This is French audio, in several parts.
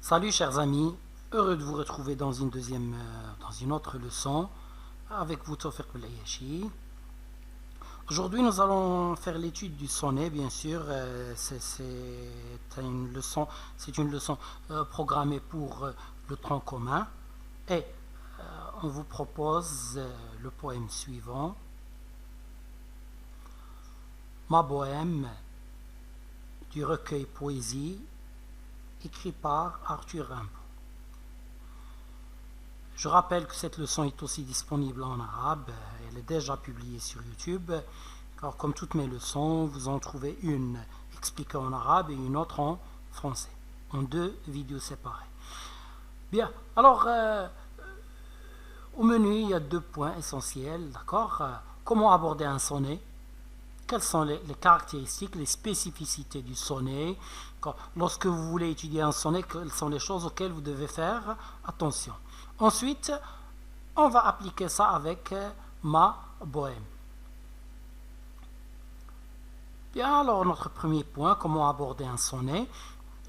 Salut chers amis, heureux de vous retrouver dans une autre leçon avec vous Tawfiq Belayashi. Aujourd'hui nous allons faire l'étude du sonnet, bien sûr. C'est une leçon programmée pour le tronc commun et on vous propose le poème suivant. Ma bohème du recueil Poésie écrit par Arthur Rimbaud. Je rappelle que cette leçon est aussi disponible en arabe. Elle est déjà publiée sur YouTube. Car comme toutes mes leçons, vous en trouvez une expliquée en arabe et une autre en français, en deux vidéos séparées. Bien, alors au menu, il y a deux points essentiels, d'accord? Comment aborder un sonnet? Quelles sont les caractéristiques, les spécificités du sonnet? Lorsque vous voulez étudier un sonnet, quelles sont les choses auxquelles vous devez faire attention? Ensuite, on va appliquer ça avec ma bohème. Bien, alors notre premier point, comment aborder un sonnet?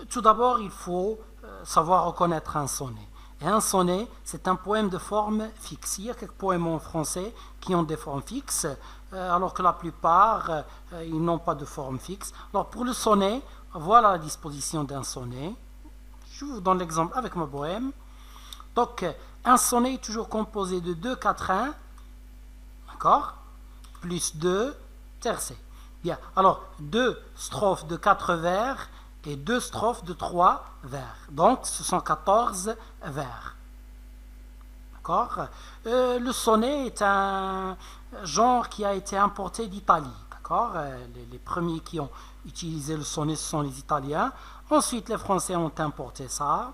Tout d'abord, il faut savoir reconnaître un sonnet. Et un sonnet, c'est un poème de forme fixe. Il y a quelques poèmes en français qui ont des formes fixes, alors que la plupart, ils n'ont pas de forme fixe. Alors pour le sonnet, voilà la disposition d'un sonnet. Je vous donne l'exemple avec ma bohème. Donc, un sonnet est toujours composé de 2 quatrains, d'accord, plus 2 tercets. Bien, alors 2 strophes de 4 vers et 2 strophes de 3 vers. Donc, ce sont 14 vers. D'accord. Le sonnet est un genre qui a été importé d'Italie. D'accord. Les premiers qui ont utilisé le sonnet, ce sont les Italiens. Ensuite, les Français ont importé ça.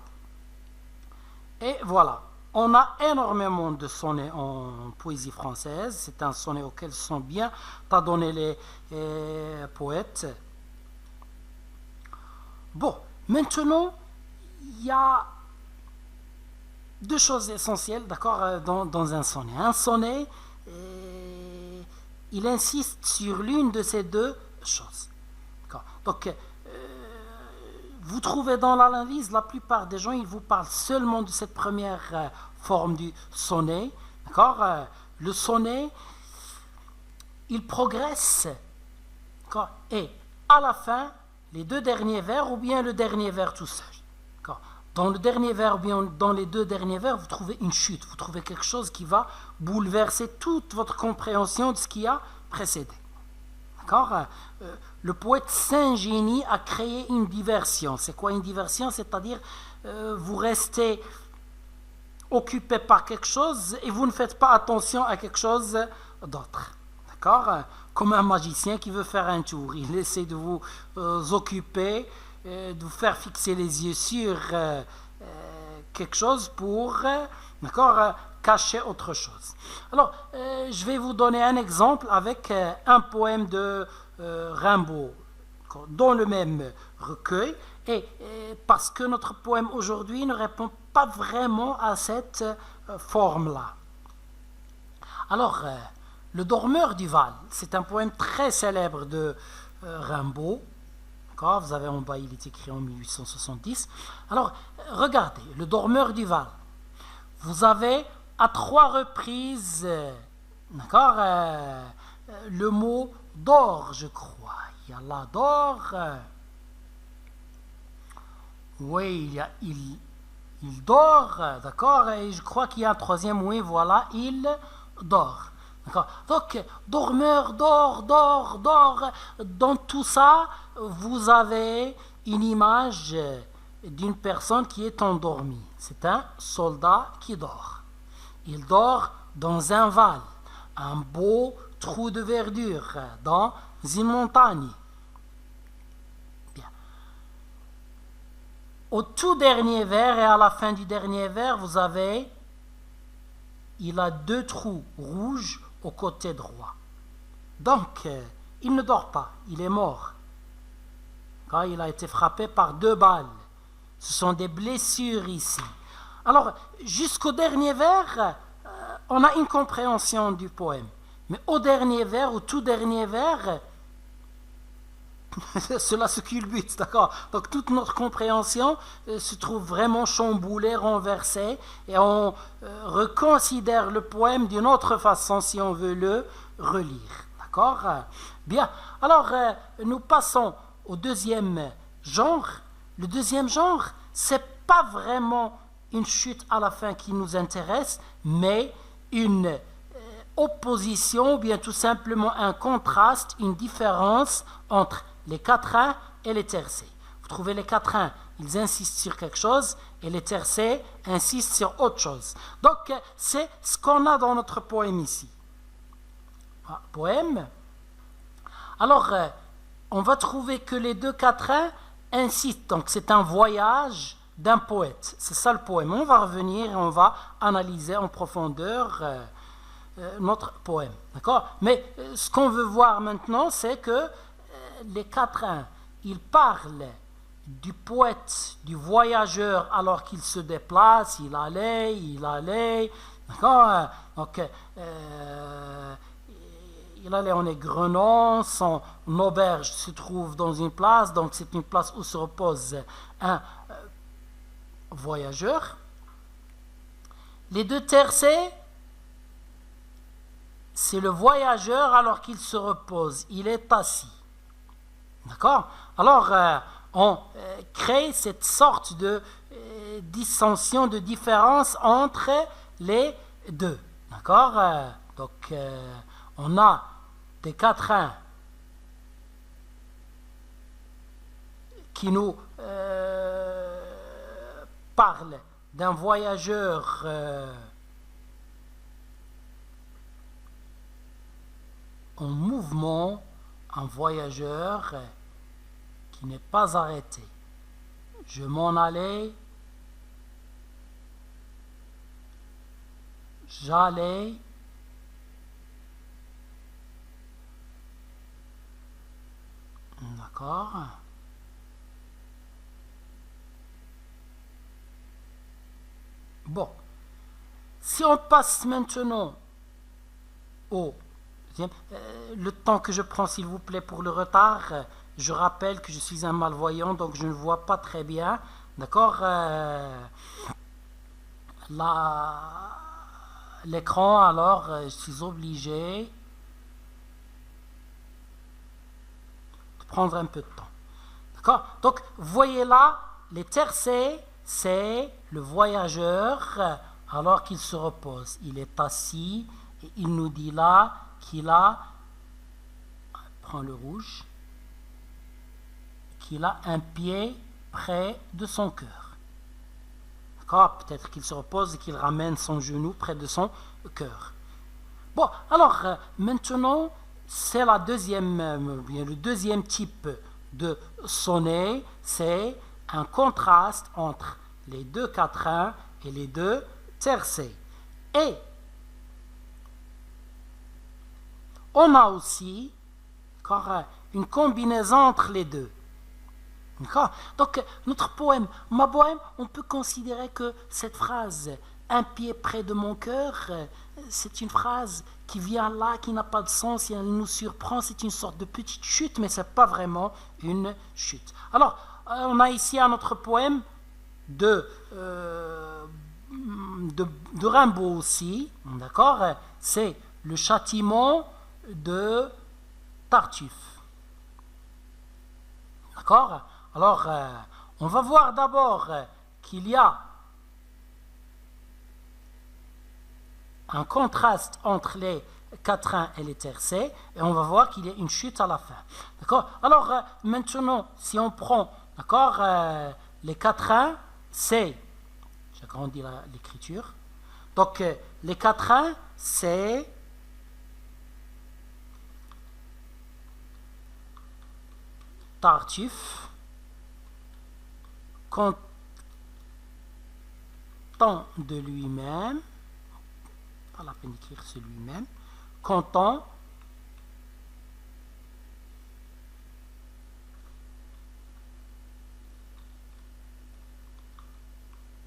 Et voilà. On a énormément de sonnets en poésie française. C'est un sonnet auquel sont bien adonnés les poètes. Bon, maintenant, il y a deux choses essentielles, d'accord, dans un sonnet. Un sonnet, il insiste sur l'une de ces deux choses. Donc, vous trouvez dans l'analyse, la plupart des gens, ils vous parlent seulement de cette première forme du sonnet. D'accord. Le sonnet, il progresse. Et à la fin, les deux derniers vers ou bien le dernier vers tout seul. Dans le dernier vers ou bien dans les deux derniers vers, vous trouvez une chute. Vous trouvez quelque chose qui va bouleverser toute votre compréhension de ce qui a précédé. D'accord. Le poète s'ingénie à créer une diversion. C'est quoi une diversion? C'est-à-dire, vous restez occupé par quelque chose et vous ne faites pas attention à quelque chose d'autre. D'accord? Comme un magicien qui veut faire un tour. Il essaie de vous occuper, de vous faire fixer les yeux sur quelque chose pour cacher autre chose. Alors, je vais vous donner un exemple avec un poème de Rimbaud dans le même recueil, et parce que notre poème aujourd'hui ne répond pas vraiment à cette forme-là. Alors, Le Dormeur du Val, c'est un poème très célèbre de Rimbaud. Vous avez en bas, il est écrit en 1870. Alors, regardez, Le Dormeur du Val. Vous avez à 3 reprises, d'accord, le mot dort, je crois. Il y a là dort. Oui, il y a il dort, d'accord, et je crois qu'il y a un troisième, oui, voilà, il dort. D'accord. Donc, dormeur, dort. Dans tout ça, vous avez une image d'une personne qui est endormie. C'est un soldat qui dort. Il dort dans un val, un beau trou de verdure, dans une montagne. Bien. Au tout dernier vers et à la fin du dernier vers, vous avez, il a 2 trous rouges au côté droit. Donc, il ne dort pas, il est mort. Quand il a été frappé par 2 balles. Ce sont des blessures ici. Alors, jusqu'au dernier vers, on a une compréhension du poème. Mais au dernier vers, au tout dernier vers, cela se culbute, d'accord? Donc toute notre compréhension se trouve vraiment chamboulée, renversée, et on reconsidère le poème d'une autre façon si on veut le relire, d'accord? Bien, alors nous passons au deuxième genre. Le deuxième genre, c'est pas vraiment une chute à la fin qui nous intéresse, mais une opposition, ou bien tout simplement un contraste, une différence entre les quatrains et les tercets. Vous trouvez les quatrains, ils insistent sur quelque chose, et les tercets insistent sur autre chose. Donc, c'est ce qu'on a dans notre poème ici. Poème. Alors, on va trouver que les deux quatrains insistent. Donc, c'est un voyage d'un poète. C'est ça le poème. On va revenir et on va analyser en profondeur notre poème. D'accord? Mais ce qu'on veut voir maintenant, c'est que les quatrains, ils parlent du poète, du voyageur, alors qu'il se déplace, il allait, d'accord? Donc, il allait en égrenant, son auberge se trouve dans une place, donc c'est une place où se repose un voyageur. Les deux tercets, c'est le voyageur alors qu'il se repose, il est assis. D'accord? Alors, on crée cette sorte de dissension, de différence entre les deux. D'accord? Donc, on a des quatrains qui nous parlent d'un voyageur en mouvement, un voyageur qui n'est pas arrêté. Je m'en allais, j'allais, d'accord. Bon, si on passe maintenant au le temps que je prends, s'il vous plaît, pour le retard, je rappelle que je suis un malvoyant, donc je ne vois pas très bien. D'accord? L'écran, alors, je suis obligé de prendre un peu de temps. D'accord? Donc, voyez là, les tercets, c'est le voyageur alors qu'il se repose. Il est assis et il nous dit là qu'il a, prends le rouge, qu'il a un pied près de son cœur. D'accord? Peut-être qu'il se repose et qu'il ramène son genou près de son cœur. Bon, alors maintenant, c'est le deuxième type de sonnet, c'est un contraste entre les deux quatrains et les deux tercets. Et on a aussi une combinaison entre les deux. Donc, ma poème, on peut considérer que cette phrase « un pied près de mon cœur », c'est une phrase qui vient là, qui n'a pas de sens, et elle nous surprend, c'est une sorte de petite chute, mais ce n'est pas vraiment une chute. Alors, on a ici un autre poème de Rimbaud aussi, d'accord? C'est le châtiment de Tartuffe. D'accord? Alors, on va voir d'abord qu'il y a un contraste entre les quatrains et les tercets, et on va voir qu'il y a une chute à la fin. D'accord? Alors, maintenant, si on prend, d'accord, les quatrains, c'est, j'agrandis l'écriture, donc les quatrains, c'est Tartuffe, content de lui-même, pas la peine d'écrire sur lui-même, content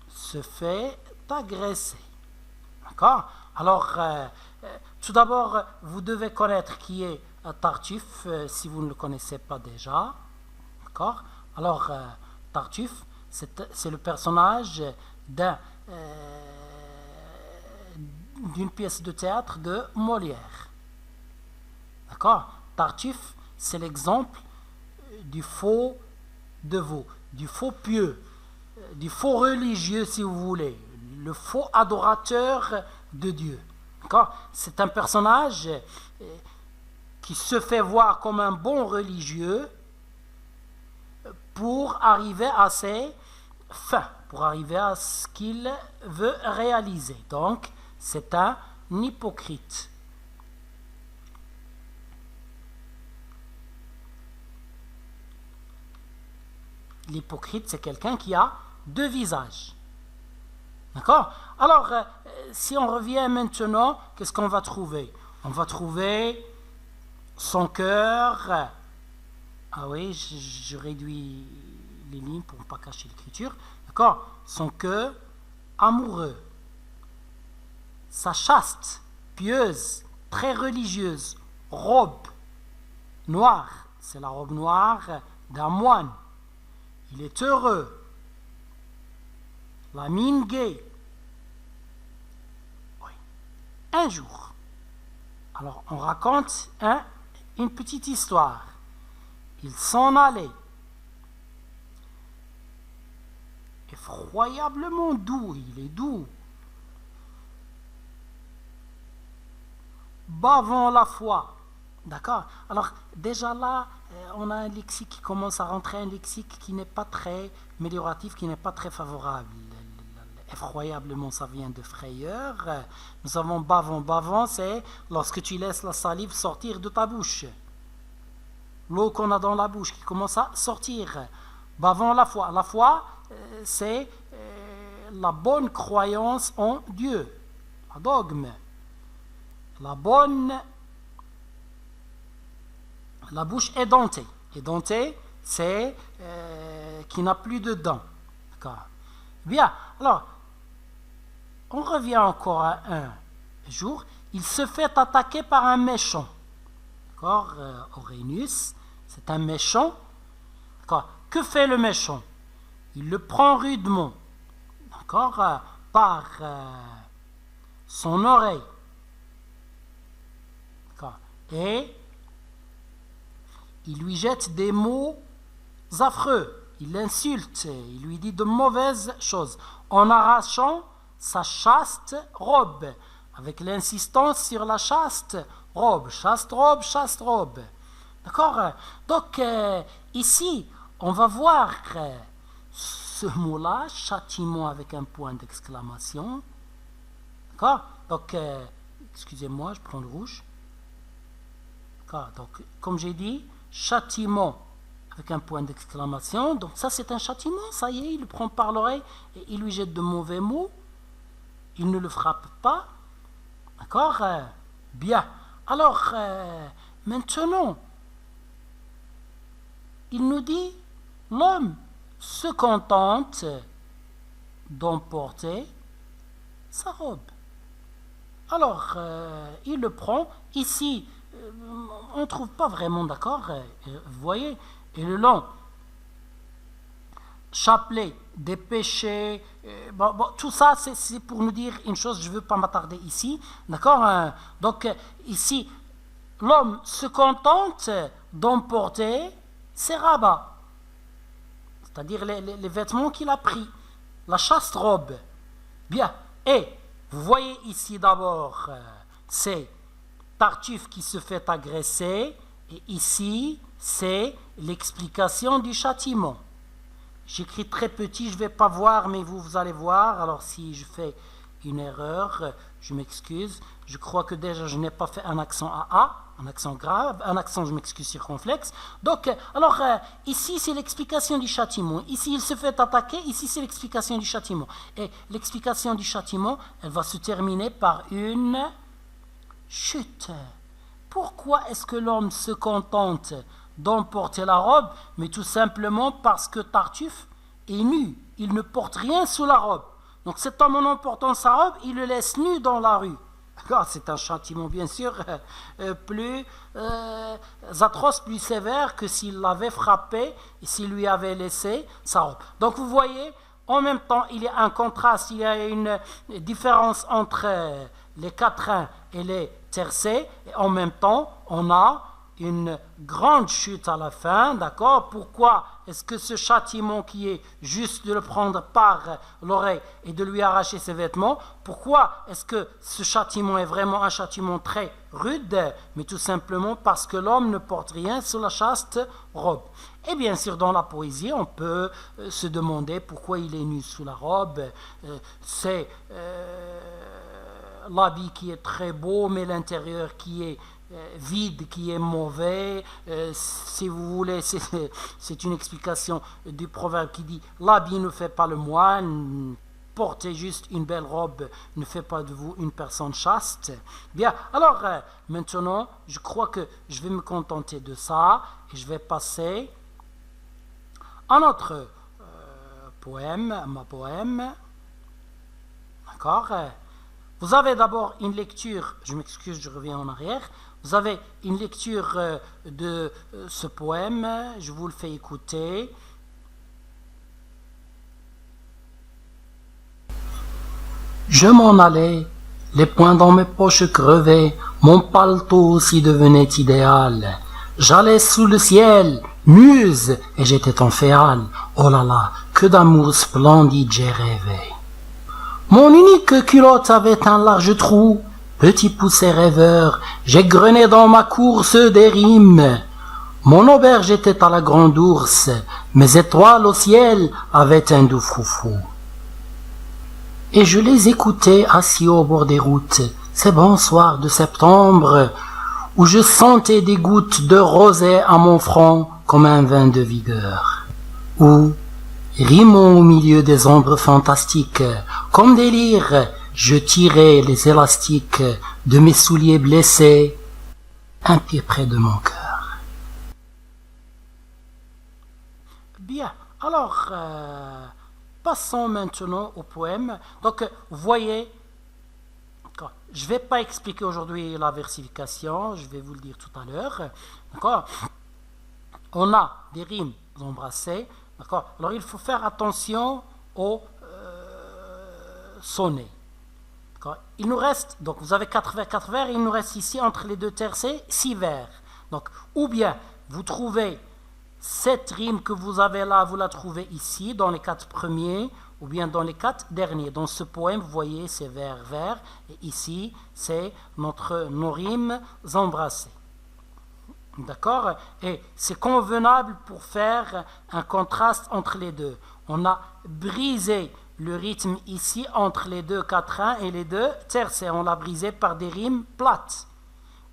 se fait agresser. D'accord? Alors, tout d'abord, vous devez connaître qui est Tartuffe, si vous ne le connaissez pas déjà. D'accord? Alors, Tartuffe, c'est le personnage d'une pièce de théâtre de Molière. D'accord? Tartuffe, c'est l'exemple du faux dévot, du faux pieux, du faux religieux, si vous voulez, le faux adorateur de Dieu. D'accord? C'est un personnage qui se fait voir comme un bon religieux pour arriver à ses fins, pour arriver à ce qu'il veut réaliser. Donc, c'est un hypocrite. L'hypocrite, c'est quelqu'un qui a deux visages. D'accord? Alors, si on revient maintenant, qu'est-ce qu'on va trouver? On va trouver son cœur. Ah oui, je réduis les lignes pour ne pas cacher l'écriture. D'accord? Son cœur amoureux. Sa chaste, pieuse, très religieuse, robe noire. C'est la robe noire d'un moine. Il est heureux. La mine gaie. Oui. Un jour, alors on raconte une petite histoire. Il s'en allait. Effroyablement doux, il est doux. Bavant la foi. D'accord? Alors, déjà là, on a un lexique qui commence à rentrer, un lexique qui n'est pas très amélioratif, qui n'est pas très favorable. Effroyablement, ça vient de frayeur. Nous avons bavant. Bavant, c'est lorsque tu laisses la salive sortir de ta bouche. L'eau qu'on a dans la bouche qui commence à sortir. Bavant la foi. La foi, c'est la bonne croyance en Dieu. Un dogme. La bouche édentée. Édentée, c'est qui n'a plus de dents. D'accord. Bien, alors, on revient encore à un jour. Il se fait attaquer par un méchant. D'accord, Orénus, c'est un méchant. D'accord. Que fait le méchant? Il le prend rudement. D'accord, par son oreille. D'accord. Et il lui jette des mots affreux. Il l'insulte, il lui dit de mauvaises choses, en arrachant sa chaste robe, avec l'insistance sur la chaste robe, chaste robe, chaste robe. D'accord? Donc, ici, on va voir ce mot-là, châtiment avec un point d'exclamation. D'accord? Donc, excusez-moi, je prends le rouge. D'accord? Donc, comme j'ai dit, châtiment avec un point d'exclamation. Donc ça, c'est un châtiment. Ça y est, il le prend par l'oreille et il lui jette de mauvais mots. Il ne le frappe pas. D'accord? Bien. Alors, maintenant, il nous dit, l'homme se contente d'emporter sa robe. Alors, il le prend. Ici, on ne trouve pas vraiment, d'accord? Vous voyez? Et le long chapelet des péchés, tout ça, c'est pour nous dire une chose, je ne veux pas m'attarder ici, d'accord? Donc, ici, l'homme se contente d'emporter ses rabats, c'est-à-dire les vêtements qu'il a pris, la chaste robe. Bien, et vous voyez ici d'abord, c'est Tartuffe qui se fait agresser, et ici, c'est l'explication du châtiment. J'écris très petit, je ne vais pas voir, mais vous allez voir. Alors si je fais une erreur, je m'excuse. Je crois que déjà je n'ai pas fait un accent à A, un accent grave, un accent, je m'excuse, circonflexe. Donc, alors ici c'est l'explication du châtiment. Ici il se fait attaquer, ici c'est l'explication du châtiment. Et l'explication du châtiment, elle va se terminer par une chute. Pourquoi est-ce que l'homme se contente d'emporter la robe? Mais tout simplement parce que Tartuffe est nu. Il ne porte rien sous la robe. Donc cet homme, en emportant sa robe, il le laisse nu dans la rue. C'est un châtiment bien sûr plus atroce, plus sévère que s'il l'avait frappé et s'il lui avait laissé sa robe. Donc vous voyez, en même temps, il y a un contraste, il y a une différence entre les quatrains et les tercets, et en même temps, on a une grande chute à la fin, d'accord? Pourquoi est-ce que ce châtiment qui est juste de le prendre par l'oreille et de lui arracher ses vêtements, pourquoi est-ce que ce châtiment est vraiment un châtiment très rude? Mais tout simplement parce que l'homme ne porte rien sous la chaste robe. Et bien sûr, dans la poésie, on peut se demander pourquoi il est nu sous la robe. C'est l'habit qui est très beau, mais l'intérieur qui est vide, qui est mauvais. Si vous voulez, c'est une explication du proverbe qui dit l'habit ne fait pas le moine, porter juste une belle robe ne fait pas de vous une personne chaste. Bien, alors maintenant, je crois que je vais me contenter de ça et je vais passer à notre poème, ma poème. D'accord? Vous avez d'abord une lecture, je m'excuse, je reviens en arrière. Vous avez une lecture de ce poème, je vous le fais écouter. Je m'en allais, les poings dans mes poches crevées, mon paletot aussi devenait idéal. J'allais sous le ciel, muse, et j'étais en féal. Oh là là, que d'amour splendide j'ai rêvé. Mon unique culotte avait un large trou, petit poussé rêveur, j'ai grené dans ma course des rimes. Mon auberge était à la grande ours, mes étoiles au ciel avaient un doux froufrou. Et je les écoutais assis au bord des routes, ces bons soirs de septembre, où je sentais des gouttes de rosée à mon front comme un vin de vigueur. Où, rimant au milieu des ombres fantastiques, comme des lyres, je tirais les élastiques de mes souliers blessés, un pied près de mon cœur. Bien, alors, passons maintenant au poème. Donc, vous voyez, je ne vais pas expliquer aujourd'hui la versification, je vais vous le dire tout à l'heure. D'accord? On a des rimes embrassées. D'accord? Alors, il faut faire attention au sonnet. Il nous reste, donc vous avez 4 vers, il nous reste ici entre les deux tercets 6 vers. Donc, ou bien vous trouvez cette rime que vous avez là, vous la trouvez ici dans les 4 premiers, ou bien dans les 4 derniers. Dans ce poème, vous voyez, c'est vers, et ici, c'est nos rimes embrassées. D'accord? Et c'est convenable pour faire un contraste entre les deux. On a brisé le rythme ici entre les deux quatrains et les deux tercets. On l'a brisé par des rimes plates.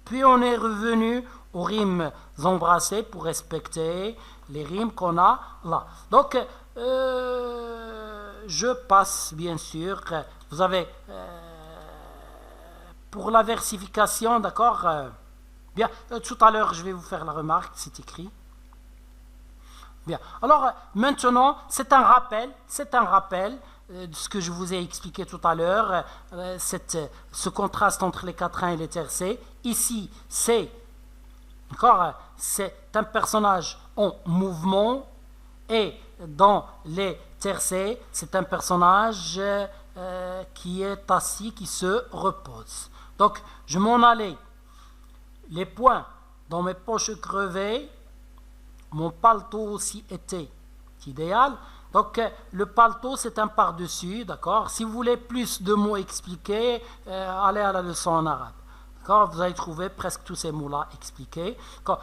Puis on est revenu aux rimes embrassées pour respecter les rimes qu'on a là. Donc, je passe bien sûr. Vous avez, pour la versification, d'accord? Bien, tout à l'heure, je vais vous faire la remarque, c'est écrit. Bien, alors maintenant, c'est un rappel de ce que je vous ai expliqué tout à l'heure, ce contraste entre les quatrains et les tercets. Ici, c'est un personnage en mouvement, et dans les tercets, c'est un personnage qui est assis, qui se repose. Donc, je m'en allais, les poings dans mes poches crevées, mon paletot aussi était idéal. Donc, le paletot, c'est un par-dessus, d'accord? Si vous voulez plus de mots expliqués, allez à la leçon en arabe. D'accord? Vous allez trouver presque tous ces mots-là expliqués.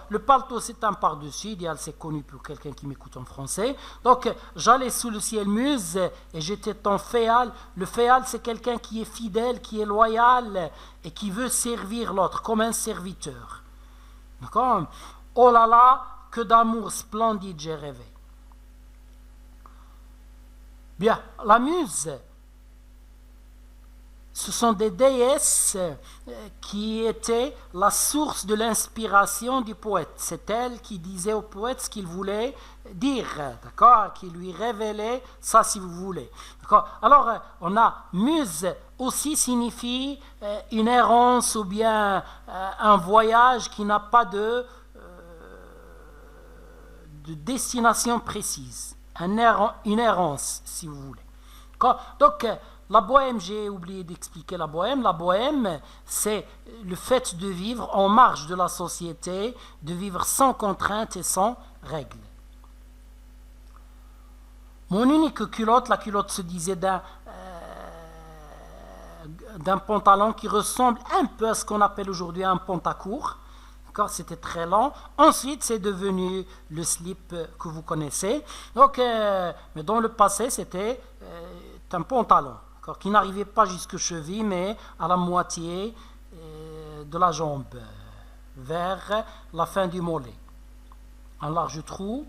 Le paletot, c'est un par-dessus, idéal, c'est connu pour quelqu'un qui m'écoute en français. Donc, j'allais sous le ciel muse et j'étais en féal. Le féal, c'est quelqu'un qui est fidèle, qui est loyal et qui veut servir l'autre comme un serviteur. D'accord? Oh là là, que d'amour splendide j'ai rêvé. Bien, la muse, ce sont des déesses qui étaient la source de l'inspiration du poète. C'est elle qui disait au poète ce qu'il voulait dire, d'accord, qui lui révélait ça si vous voulez. D'accord. Alors, on a muse aussi signifie une errance ou bien un voyage qui n'a pas de destination précise, une errance si vous voulez. D'accord. Donc, la bohème, j'ai oublié d'expliquer la bohème. La bohème, c'est le fait de vivre en marge de la société, de vivre sans contrainte et sans règles. Mon unique culotte, la culotte se disait d'un pantalon qui ressemble un peu à ce qu'on appelle aujourd'hui un pantacourt. D'accord, c'était très long. Ensuite, c'est devenu le slip que vous connaissez. Donc, mais dans le passé, c'était un pantalon qui n'arrivait pas jusqu'aux chevilles, mais à la moitié de la jambe, vers la fin du mollet. Un large trou.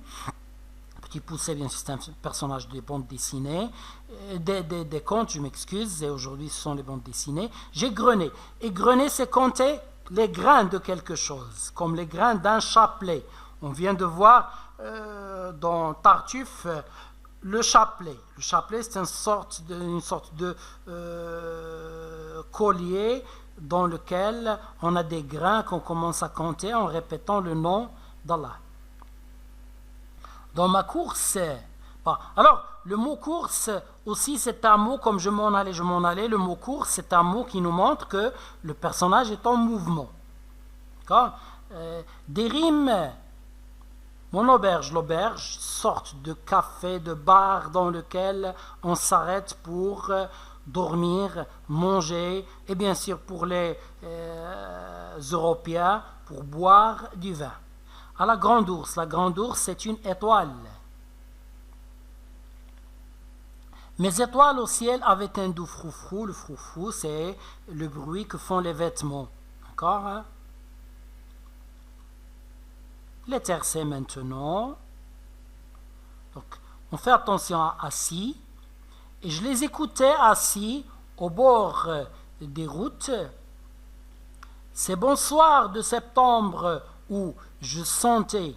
Petit Poucet, bien sûr, c'est un personnage des bandes dessinées, des contes, je m'excuse, et aujourd'hui ce sont les bandes dessinées. J'ai grené. Et grener, c'est compter les grains de quelque chose, comme les grains d'un chapelet. On vient de voir dans Tartuffe le chapelet. Le chapelet, c'est une sorte de collier dans lequel on a des grains qu'on commence à compter en répétant le nom d'Allah. Dans ma course, alors le mot course aussi, c'est un mot comme je m'en allais. Le mot course, c'est un mot qui nous montre que le personnage est en mouvement. Des rimes. Mon auberge, l'auberge, sorte de café, de bar dans lequel on s'arrête pour dormir, manger, et bien sûr pour les Européens, pour boire du vin. À la grande ours, c'est une étoile. Mes étoiles au ciel avaient un doux froufrou. Le froufrou, c'est le bruit que font les vêtements. D'accord, hein? Les tercets maintenant. Donc, on fait attention à assis. Et je les écoutais assis au bord des routes. Ces bons soirs de septembre où je sentais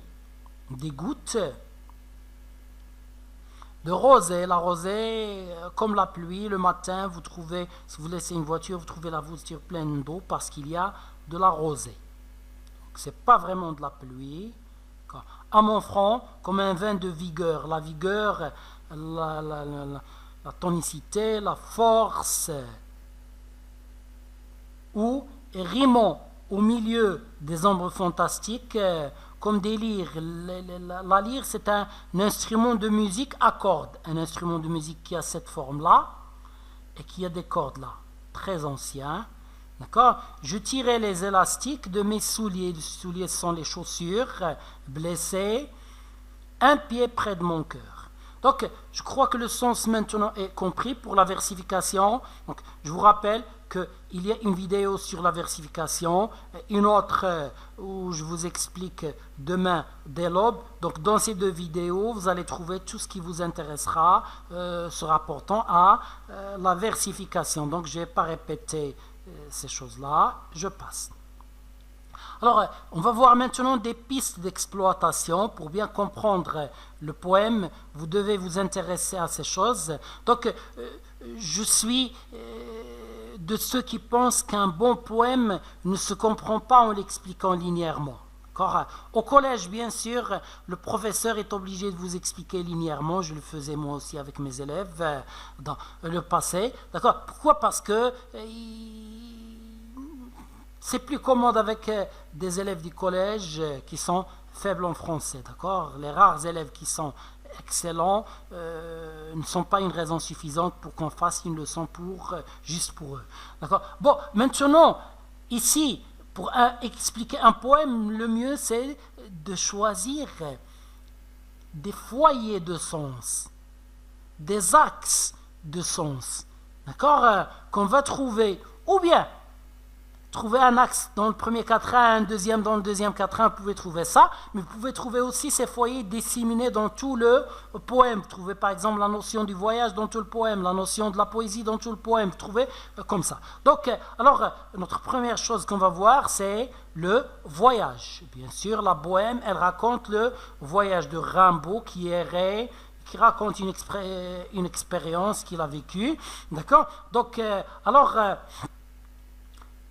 des gouttes de rosée. La rosée, comme la pluie, le matin, vous trouvez, si vous laissez une voiture, vous trouvez la voiture pleine d'eau parce qu'il y a de la rosée. Ce n'est pas vraiment de la pluie. À mon front, comme un vin de vigueur. La vigueur, la tonicité, la force. Ou rimant au milieu des ombres fantastiques, comme des lyres. La lyre, c'est un instrument de musique à cordes. Un instrument de musique qui a cette forme-là et qui a des cordes là. Très ancien. D'accord. Je tirais les élastiques de mes souliers. Les souliers sont les chaussures blessées. Un pied près de mon cœur. Donc, je crois que le sens maintenant est compris pour la versification. Donc, je vous rappelle qu'il y a une vidéo sur la versification, une autre où je vous explique demain dès l'aube. Donc, dans ces deux vidéos, vous allez trouver tout ce qui vous intéressera se rapportant à la versification. Donc, je ne vais pas répéter ces choses-là, je passe. Alors, on va voir maintenant des pistes d'exploitation. Pour bien comprendre le poème, vous devez vous intéresser à ces choses. Donc, je suis de ceux qui pensent qu'un bon poème ne se comprend pas en l'expliquant linéairement. Au collège, bien sûr, le professeur est obligé de vous expliquer linéairement. Je le faisais moi aussi avec mes élèves dans le passé. D'accord. Pourquoi? Parce que c'est plus commode avec des élèves du collège qui sont faibles en français. D'accord. Les rares élèves qui sont excellents ne sont pas une raison suffisante pour qu'on fasse une leçon juste pour eux. D'accord. Bon, maintenant, ici, pour expliquer un poème, le mieux c'est de choisir des foyers de sens, des axes de sens, d'accord, qu'on va trouver ou bien trouver un axe dans le premier quatrain, un deuxième dans le deuxième quatrain, vous pouvez trouver ça, mais vous pouvez trouver aussi ces foyers disséminés dans tout le poème. Vous trouvez par exemple la notion du voyage dans tout le poème, la notion de la poésie dans tout le poème, vous trouvez comme ça. Donc, alors, notre première chose qu'on va voir, c'est le voyage. Bien sûr, la bohème, elle raconte le voyage de Rimbaud qui errait, qui raconte une expérience qu'il a vécue. D'accord? Donc,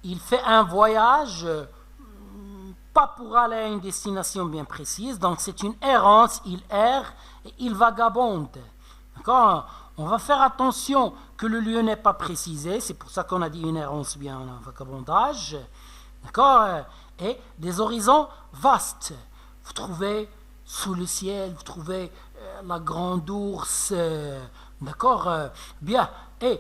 il fait un voyage, pas pour aller à une destination bien précise, donc c'est une errance, il erre et il vagabonde. D'accord? On va faire attention que le lieu n'est pas précisé, c'est pour ça qu'on a dit une errance bien un vagabondage. D'accord? Et des horizons vastes. Vous trouvez sous le ciel, vous trouvez la grande ours, d'accord? Bien, et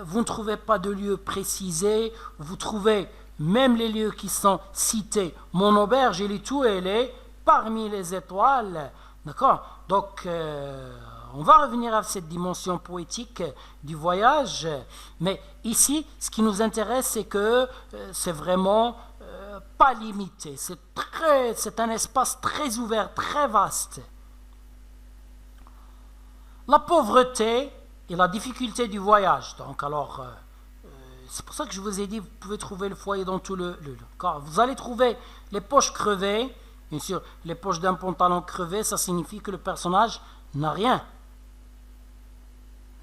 vous ne trouvez pas de lieu précisé, vous trouvez même les lieux qui sont cités. Mon auberge, elle est où? Elle est parmi les étoiles, d'accord? Donc, on va revenir à cette dimension poétique du voyage, mais ici, ce qui nous intéresse, c'est que c'est vraiment pas limité, c'est un espace très ouvert, très vaste. La pauvreté et la difficulté du voyage. Donc, alors, c'est pour ça que je vous ai dit, vous pouvez trouver le foyer dans tout le corps. Vous allez trouver les poches crevées. Bien sûr, les poches d'un pantalon crevé, ça signifie que le personnage n'a rien.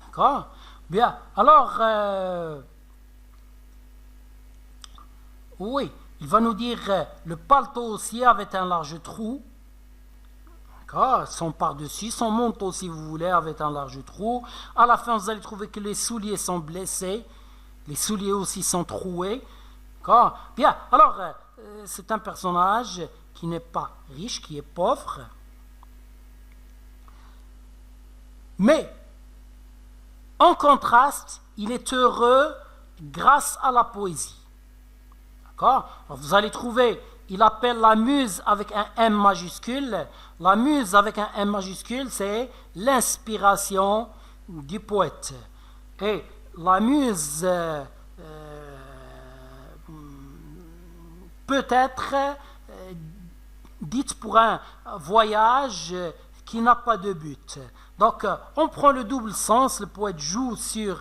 D'accord? Bien, alors, oui, il va nous dire, le paletot aussi avait un large trou. Son par-dessus, son manteau, si vous voulez, avec un large trou. À la fin, vous allez trouver que les souliers sont blessés. Les souliers aussi sont troués. Bien, alors, c'est un personnage qui n'est pas riche, qui est pauvre. Mais, en contraste, il est heureux grâce à la poésie. D'accord? Vous allez trouver, il appelle la muse avec un M majuscule. La muse avec un M majuscule, c'est l'inspiration du poète. Et la muse peut être dite pour un voyage qui n'a pas de but. Donc, on prend le double sens, le poète joue sur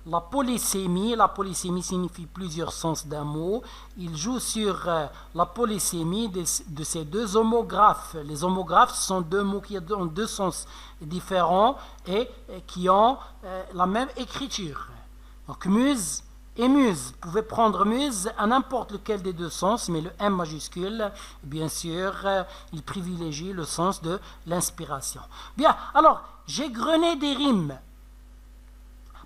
la polysémie. La polysémie signifie plusieurs sens d'un mot. Il joue sur la polysémie de ces deux homographes. Les homographes sont deux mots qui ont deux sens différents et qui ont la même écriture. Donc muse et muse. Vous pouvez prendre muse à n'importe lequel des deux sens, mais le M majuscule, bien sûr, il privilégie le sens de l'inspiration. Bien, alors, j'égrenais des rimes.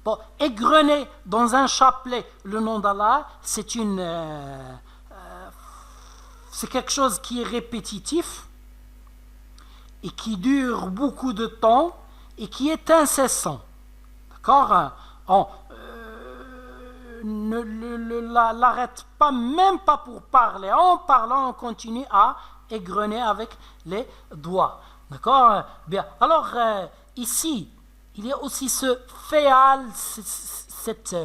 Bon, égrener dans un chapelet le nom d'Allah, c'est quelque chose qui est répétitif et qui dure beaucoup de temps et qui est incessant. D'accord? On ne l'arrête pas, même pas pour parler. En parlant, on continue à égrener avec les doigts. D'accord? Bien. Alors, ici, il y a aussi ce féal, cette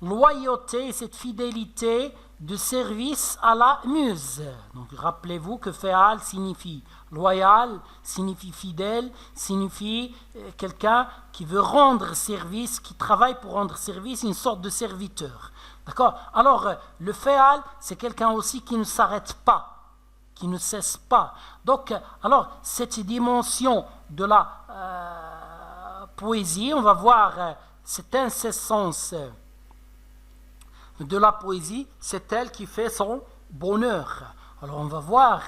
loyauté, cette fidélité de service à la muse. Donc rappelez-vous que féal signifie loyal, signifie fidèle, signifie quelqu'un qui veut rendre service, qui travaille pour rendre service, une sorte de serviteur. D'accord? Alors le féal, c'est quelqu'un aussi qui ne s'arrête pas, qui ne cesse pas. Donc, alors cette dimension de la poésie, on va voir cette incessance de la poésie, c'est elle qui fait son bonheur. Alors on va voir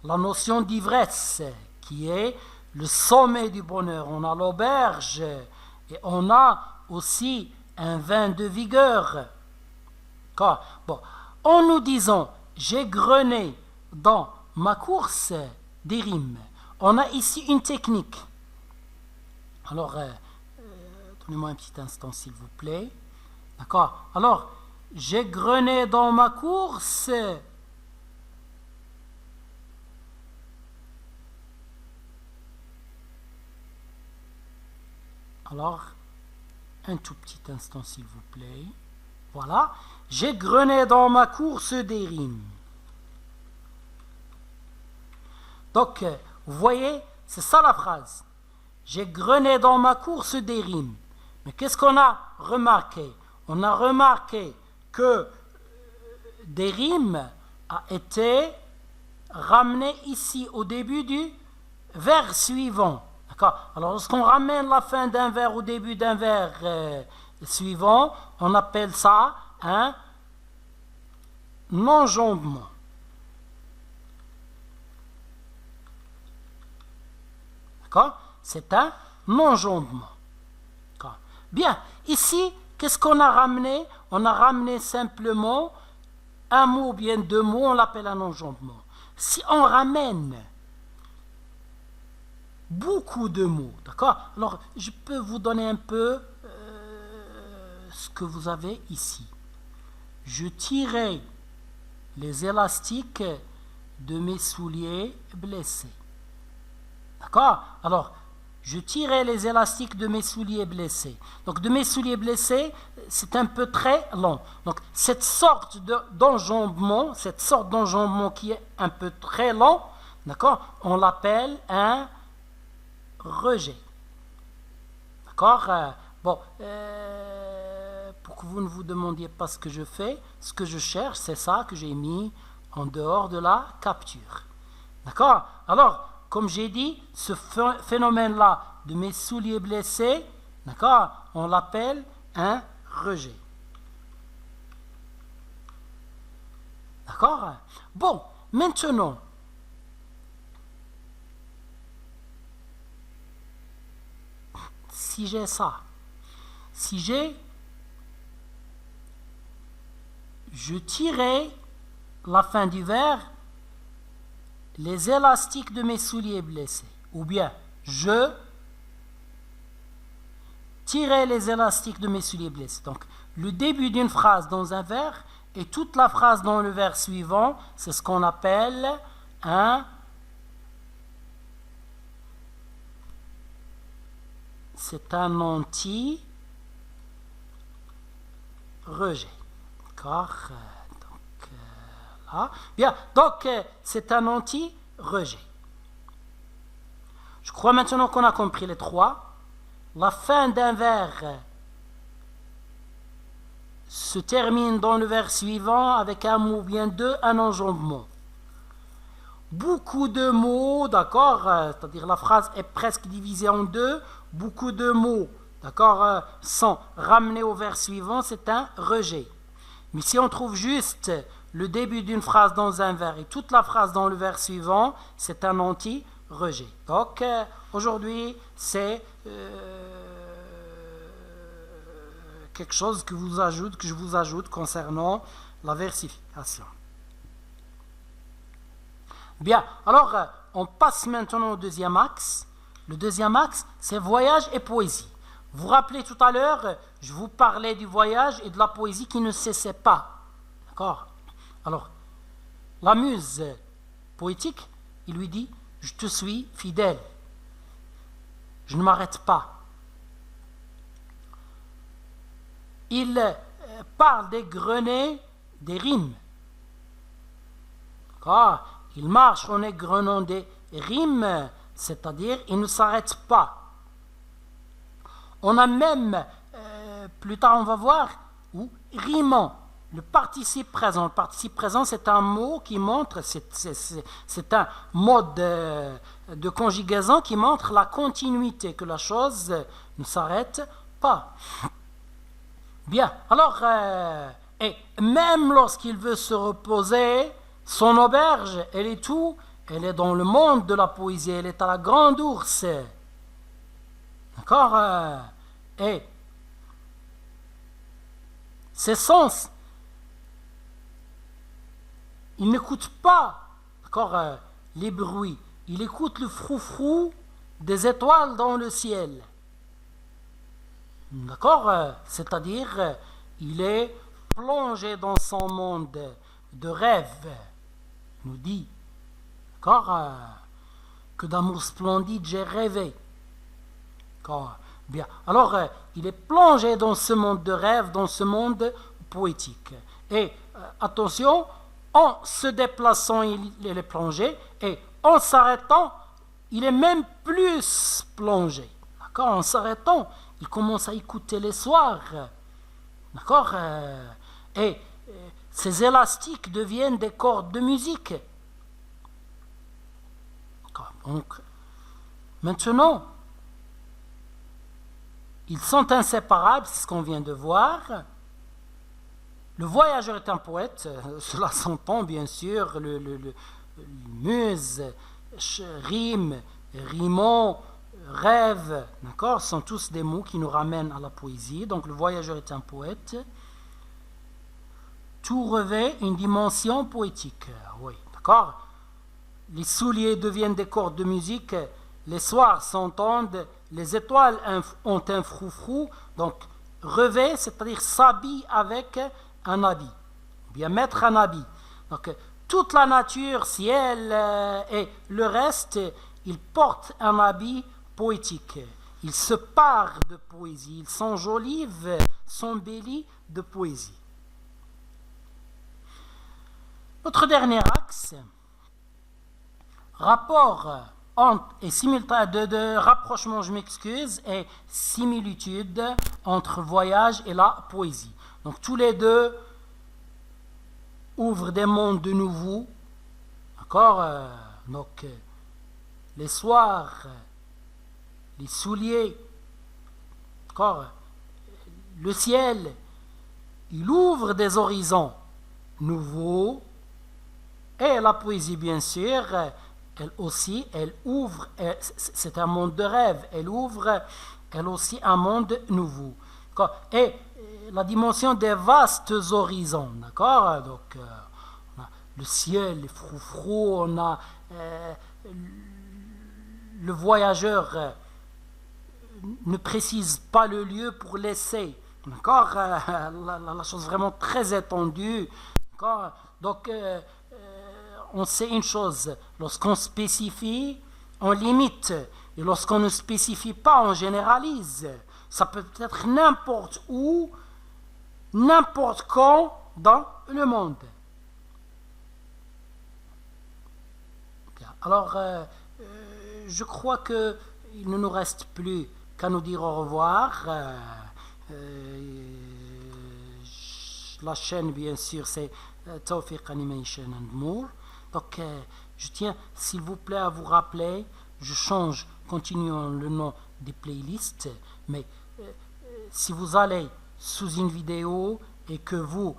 la notion d'ivresse qui est le sommet du bonheur. On a l'auberge et on a aussi un vin de vigueur. Bon, en nous disant j'ai grené dans ma course des rimes, on a ici une technique. Alors, donnez-moi un petit instant s'il vous plaît. D'accord? Alors, j'ai grené dans ma course. Alors, Un tout petit instant, s'il vous plaît. Voilà. J'égrenais dans ma course des rimes. Donc, vous voyez, c'est ça la phrase. J'égrenais dans ma course des rimes. Mais qu'est-ce qu'on a remarqué? On a remarqué que des rimes a été ramené ici au début du vers suivant. D'accord? Alors, lorsqu'on ramène la fin d'un vers au début d'un vers suivant, on appelle ça un enjambement. D'accord? C'est un enjambement. D'accord? Bien, ici, qu'est-ce qu'on a ramené? On a ramené simplement un mot ou bien deux mots, on l'appelle un enjambement. Si on ramène beaucoup de mots, d'accord? Alors, je peux vous donner un peu ce que vous avez ici. Je tirais les élastiques de mes souliers blessés. D'accord? Alors, je tirais les élastiques de mes souliers blessés. Donc, de mes souliers blessés, c'est un peu très long. Donc, cette sorte d'enjambement qui est un peu très long, d'accord? On l'appelle un rejet. D'accord? Pour que vous ne vous demandiez pas ce que je fais, ce que je cherche, c'est ça que j'ai mis en dehors de la capture. D'accord? Alors, comme j'ai dit, ce phénomène-là de mes souliers blessés, d'accord, on l'appelle un rejet. D'accord? Bon, maintenant, si j'ai ça, je tirais la fin du vers, les élastiques de mes souliers blessés, ou bien je tirais les élastiques de mes souliers blessés. Donc, le début d'une phrase dans un vers et toute la phrase dans le vers suivant, c'est ce qu'on appelle un anti-rejet. D'accord? Bien, donc c'est un anti-rejet. Je crois maintenant qu'on a compris les trois. La fin d'un vers se termine dans le vers suivant avec un mot ou bien deux, un enjambement. Beaucoup de mots, d'accord, c'est-à-dire la phrase est presque divisée en deux. Beaucoup de mots, d'accord, sont ramenés au vers suivant, c'est un rejet. Mais si on trouve juste le début d'une phrase dans un vers et toute la phrase dans le vers suivant, c'est un anti-rejet. Donc, aujourd'hui, c'est quelque chose que je vous ajoute concernant la versification. Bien, alors, on passe maintenant au deuxième axe. Le deuxième axe, c'est voyage et poésie. Vous vous rappelez tout à l'heure, je vous parlais du voyage et de la poésie qui ne cessaient pas. D'accord? Alors, la muse poétique, il lui dit, je te suis fidèle. Je ne m'arrête pas. Il parle des grenets, des rimes. D'accord? Il marche en égrenant des rimes, c'est-à-dire il ne s'arrête pas. On a même, plus tard on va voir, ou rimant, le participe présent. Le participe présent, c'est un mot qui montre, c'est un mode de conjugaison qui montre la continuité, que la chose ne s'arrête pas. Bien, alors, et même lorsqu'il veut se reposer, son auberge, elle est où? Elle est dans le monde de la poésie, elle est à la Grande Ourse. D'accord? Et ses sens, il n'écoute pas, d'accord, les bruits, il écoute le froufrou des étoiles dans le ciel. D'accord? C'est-à-dire, il est plongé dans son monde de rêve, nous dit, d'accord, que d'amour splendide j'ai rêvé. D'accord? Bien. Alors, il est plongé dans ce monde de rêve, dans ce monde poétique. Et attention, en se déplaçant, il est plongé, et en s'arrêtant, il est même plus plongé. D'accord? En s'arrêtant, il commence à écouter les soirs. D'accord? Et ces élastiques deviennent des cordes de musique. D'accord? Donc, maintenant, ils sont inséparables, c'est ce qu'on vient de voir. Le voyageur est un poète, cela s'entend bien sûr, le muse, rime, rimon, rêve, d'accord, sont tous des mots qui nous ramènent à la poésie. Donc le voyageur est un poète. Tout revêt une dimension poétique, oui, d'accord. Les souliers deviennent des cordes de musique, les soirs s'entendent, les étoiles ont un froufrou, donc revêt, c'est-à-dire s'habille avec un habit, ou bien mettre un habit. Donc toute la nature, ciel et le reste, ils portent un habit poétique. Ils se parent de poésie, ils s'enjolivent, s'embellissent de poésie. Notre dernier axe, rapport et de rapprochement, je m'excuse, et similitude entre voyage et la poésie. Donc tous les deux ouvrent des mondes de nouveaux. D'accord? Donc les soirs, les souliers, d'accord? Le ciel, il ouvre des horizons nouveaux. Et la poésie, bien sûr, elle aussi, elle ouvre, c'est un monde de rêve, elle ouvre, elle aussi, un monde nouveau. Et la dimension des vastes horizons, d'accord? Donc, on a le ciel, les froufrous, on a le voyageur ne précise pas le lieu pour laisser, d'accord? La chose vraiment très étendue, d'accord? Donc, on sait une chose, lorsqu'on spécifie, on limite, et lorsqu'on ne spécifie pas, on généralise. Ça peut être n'importe où, n'importe quand dans le monde. Bien. Alors, je crois qu'il ne nous reste plus qu'à nous dire au revoir. La chaîne, bien sûr, c'est Tawfiq Animation and More. Donc, je tiens, s'il vous plaît, à vous rappeler, je change continuons le nom des playlists, mais si vous allez sous une vidéo et que vous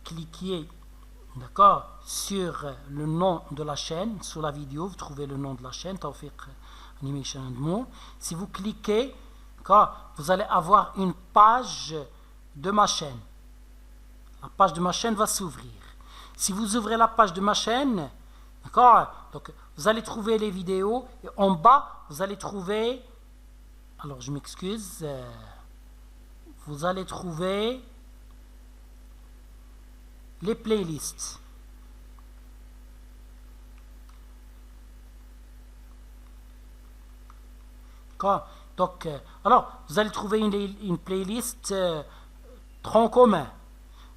cliquiez, d'accord, sur le nom de la chaîne, sous la vidéo, vous trouvez le nom de la chaîne, Tawfiq Animation and More. Si vous cliquez, vous allez avoir une page de ma chaîne. La page de ma chaîne va s'ouvrir. Si vous ouvrez la page de ma chaîne, d'accord, donc vous allez trouver les vidéos et en bas, vous allez trouver, alors je m'excuse, vous allez trouver les playlists. D'accord, donc, alors, vous allez trouver une playlist tronc commun.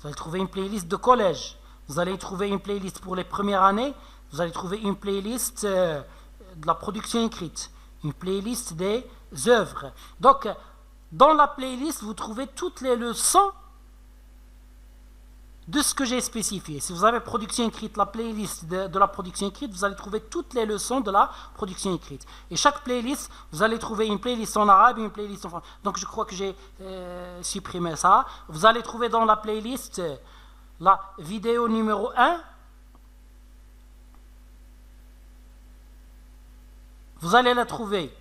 Vous allez trouver une playlist de collège. Vous allez trouver une playlist pour les premières années. Vous allez trouver une playlist de la production écrite. Une playlist des œuvres. Donc, dans la playlist, vous trouvez toutes les leçons de ce que j'ai spécifié. Si vous avez production écrite, la playlist de la production écrite, vous allez trouver toutes les leçons de la production écrite. Et chaque playlist, vous allez trouver une playlist en arabe et une playlist en français. Donc, je crois que j'ai supprimé ça. Vous allez trouver dans la playlist la vidéo numéro 1. Vous allez la trouver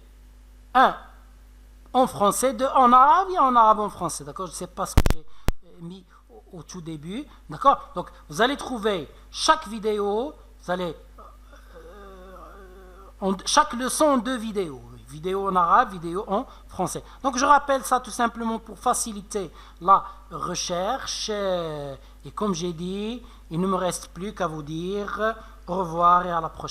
1 en français, 2 en arabe et en arabe en français. D'accord? Je ne sais pas ce que j'ai mis au tout début. D'accord? Donc, vous allez trouver chaque vidéo, vous allez chaque leçon en 2 vidéos. Vidéo en arabe, vidéo en français. Donc, je rappelle ça tout simplement pour faciliter la recherche. Et comme j'ai dit, il ne me reste plus qu'à vous dire au revoir et à la prochaine.